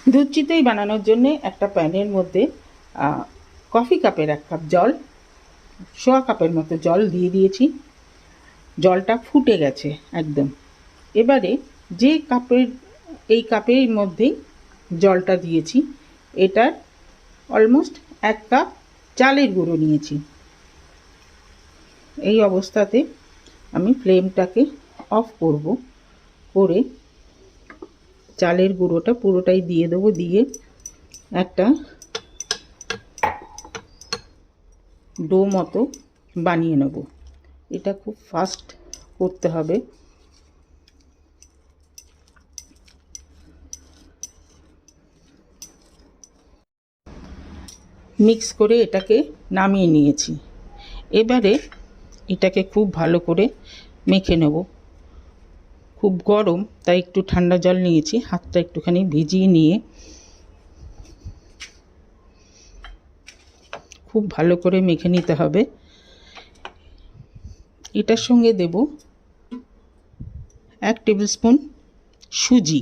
দুধ চিতই বানানোর জন্যে একটা প্যানের মধ্যে কফি কাপের 1 কাপ জল, সোয়া কাপের মতো জল দিয়ে দিয়েছি। জলটা ফুটে গেছে একদম। এবারে যে কাপের এই কাপের মধ্যেই জলটা দিয়েছি, এটার অলমোস্ট 1 কাপ চালের গুঁড়ো নিয়েছি। এই অবস্থাতে আমি ফ্লেমটাকে অফ করব, করে চালের গুঁড়োটা পুরোটাই দিয়ে দেবো। দিয়ে একটা ডো মতো বানিয়ে নেব। এটা খুব ফাস্ট করতে হবে। মিক্স করে এটাকে নামিয়ে নিয়েছি। এবারে এটাকে খুব ভালো করে মেখে নেব। খুব গরম, তাই একটু ঠান্ডা জল নিয়েছি, হাতটা একটুখানি ভিজিয়ে নিয়ে খুব ভালো করে মেখে নিতে হবে। এটার সঙ্গে দেব 1 টেবিল স্পুন সুজি।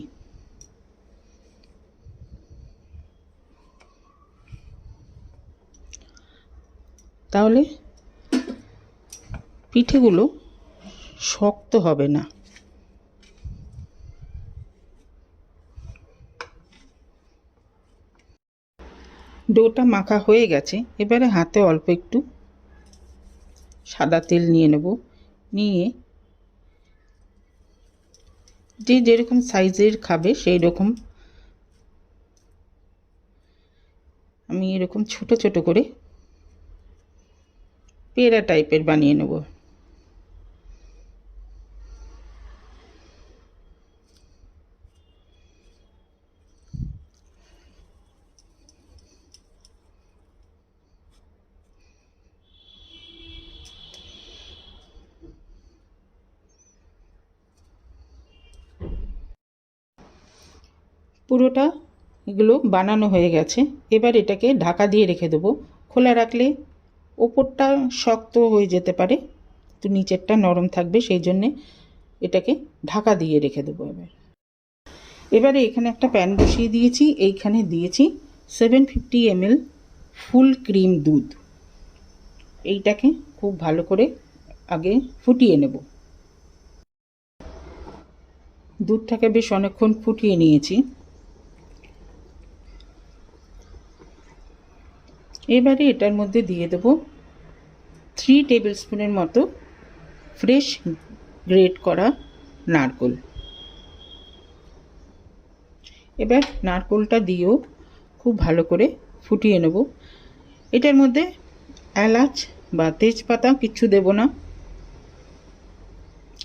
তাহলে পিঠেগুলো শক্ত হবে না। ডোটা মাখা হয়ে গেছে। এবারে হাতে অল্প একটু সাদা তেল নিয়ে নেব। নিয়ে যে যেরকম সাইজের খাবে সেই রকম আমি এরকম ছোট ছোট করে পেড়া টাইপের বানিয়ে নেব। পুরোটা এগুলো বানানো হয়ে গেছে। এবার এটাকে ঢাকা দিয়ে রেখে দেবো। খোলা রাখলে ওপরটা শক্ত হয়ে যেতে পারে, তো নিচেরটা নরম থাকবে, সেই জন্যে এটাকে ঢাকা দিয়ে রেখে দেবো। এবারে এখানে একটা প্যান বসিয়ে দিয়েছি। এইখানে দিয়েছি 750 ml ফুল ক্রিম দুধ। এইটাকে খুব ভালো করে আগে ফুটিয়ে নেব। দুধটাকে বেশ অনেকক্ষণ ফুটিয়ে নিয়েছি। এবারে এটার মধ্যে দিয়ে দেব 3 টেবিল স্পুনের মতো ফ্রেশ গ্রেট করা নারকেল। এবার নারকেলটা দিয়েও খুব ভালো করে ফুটিয়ে নেব। এটার মধ্যে এলাচ বা তেজপাতা কিচ্ছু দেব না,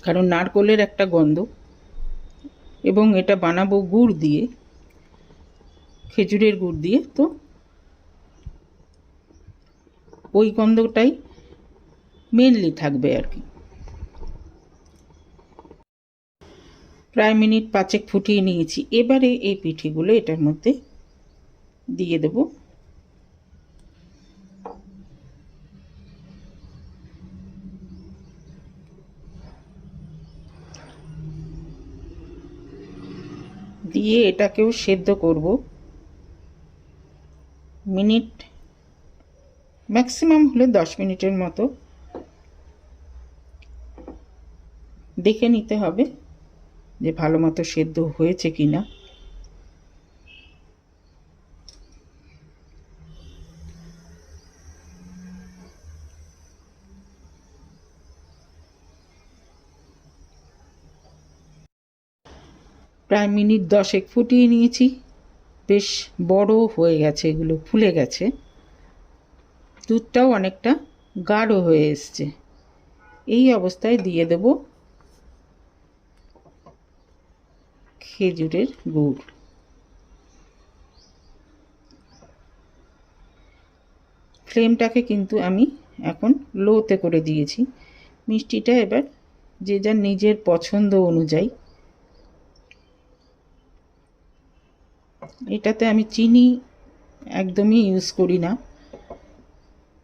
কারণ নারকেলের একটা গন্ধ, এবং এটা বানাবো গুড় দিয়ে, খেজুরের গুড় দিয়ে, তো ওই গন্ধটাই মেনলি থাকবে আর কি। প্রায় মিনিট 5 ফুটিয়ে নিয়েছি। এবারে এই পিঠেগুলো এটার মধ্যে দিয়ে দেব। দিয়ে এটাকেও সেদ্ধ করব। মিনিট ম্যাক্সিমাম হলে 10 মিনিটের মতো। দেখে নিতে হবে যে ভালো মতো সেদ্ধ হয়েছে কিনা। প্রায় মিনিট 10 ফুটিয়ে নিয়েছি। বেশ বড় হয়ে গেছে, এগুলো ফুলে গেছে, দুধটাও অনেকটা গাঢ় হয়ে এসছে। এই অবস্থায় দিয়ে দেব খেজুরের গুড়। ফ্লেমটাকে কিন্তু আমি এখন লোতে করে দিয়েছি। মিষ্টিটা এবার যে যার নিজের পছন্দ অনুযায়ী। এটাতে আমি চিনি একদমই ইউজ করি না,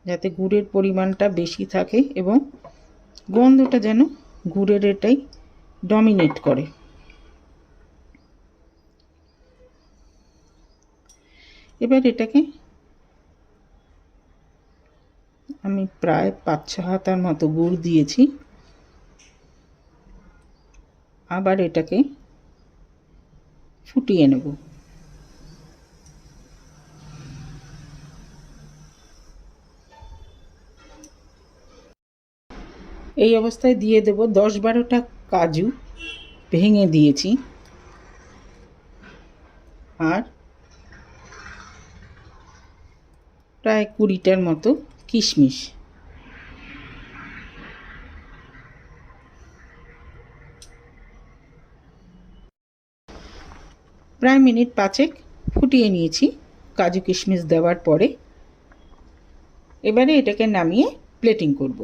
যাতে গুড়ের পরিমাণটা বেশি থাকে এবং গন্ধটা যেন গুড়ের এটাই ডমিনেট করে। এবার এটাকে আমি প্রায় 5-6 হাতার মতো গুড় দিয়েছি। আবার এটাকে ফুটিয়ে নেব। এই অবস্থায় দিয়ে দেব 10-12টা কাজু ভেঙে দিয়েছি, আর প্রায় 20টার মতো কিশমিশ। প্রায় মিনিট 5 ফুটিয়ে নিয়েছি কাজু কিশমিশ দেওয়ার পরে। এবারে এটাকে নামিয়ে প্লেটিং করব।